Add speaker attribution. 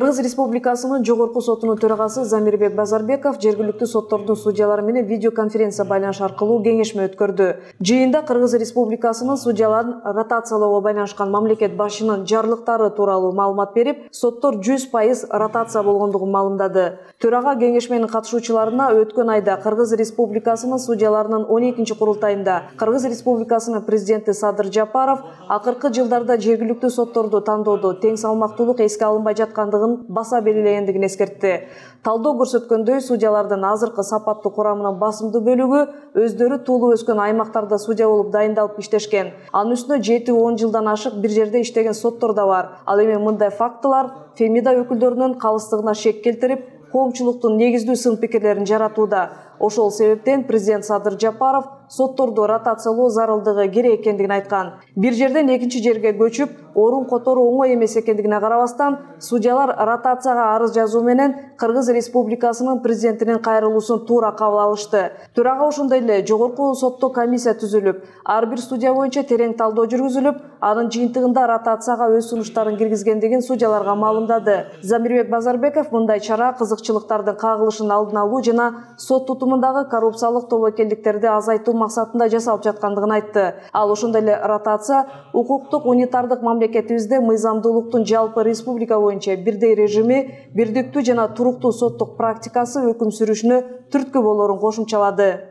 Speaker 1: Кыргыз Республикасынын жогорку сотунун төрагасы Замирбек Базарбеков жергиликтүү соттордун судьялары менен видеоконференция байланыш аркылуу кеңешме өткөрдү. Жыйында Кыргыз Республикасынын судьяларын ротациялоого байланышкан мамлекет башчынын жарлыктары тууралуу маалымат берип, соттор 100% ротация болгондугун маалымдады. Төрага кеңешменин катышуучуларына өткөн айда Кыргыз Республикасынын судьяларынын 12-чи курултайында Кыргыз Республикасынын президенти Садыр Жапаров акыркы жылдарда жергиликтүү сотторду тандоодо тең салмактуулук эске алынбай жаткандыгын баса белгилегендигин эскертти. Талдоо көрсөткөндөй, судьялардын азыркы сапаттуу курамынын басымдуу бөлүгү өздөрү туулуп өскөн аймактарда судья болуп дайындалып иштешкен. Анын үстүнө 7-10 жылдан ашык бир жерде иштеген соттор да бар. Ал эми мындай фактылар Фемида өкүлдөрүнүн калыстыгына шек келтирип, коомчулуктун негиздүү сын-пикирлерин жаратууда. Ошол себептен президент Садыр Жапаров сотторду ротациялоо зарылдыгы керек экендигин айткан. Бир жерден экинчи жерге көчүп, орун которуу оңой эмес экендигине карабастан, судьялар ротацияга арыз жазуу менен Кыргыз Республикасынын президентинин кайрылуусун туура кабыл алышты. Төрага ошондой эле жогорку сотто комиссия түзүлүп, ар бир судья боюнча терең талдоо жүргүзүлүп, анын жыйынтыгында ротацияга өз сунуштарын киргизгендигин судьяларга маалымдады. Замирбек Базарбеков мындай чара кызыкчылыктардын кагылышын алдын алуу жана сот тутумундагы коррупциялык тобокелдиктерди азайтуу максатында жасалып жаткандыгын айтты. Ал ошондой эле ротация укуктук унитардык мамлекетибизде мыйзамдуулуктун жалпы республика боюнча бирдей режими, бирдиктүү жана туруктуу соттук практикасы өкүм сүрүшүнө түрткү болорун кошумчалады.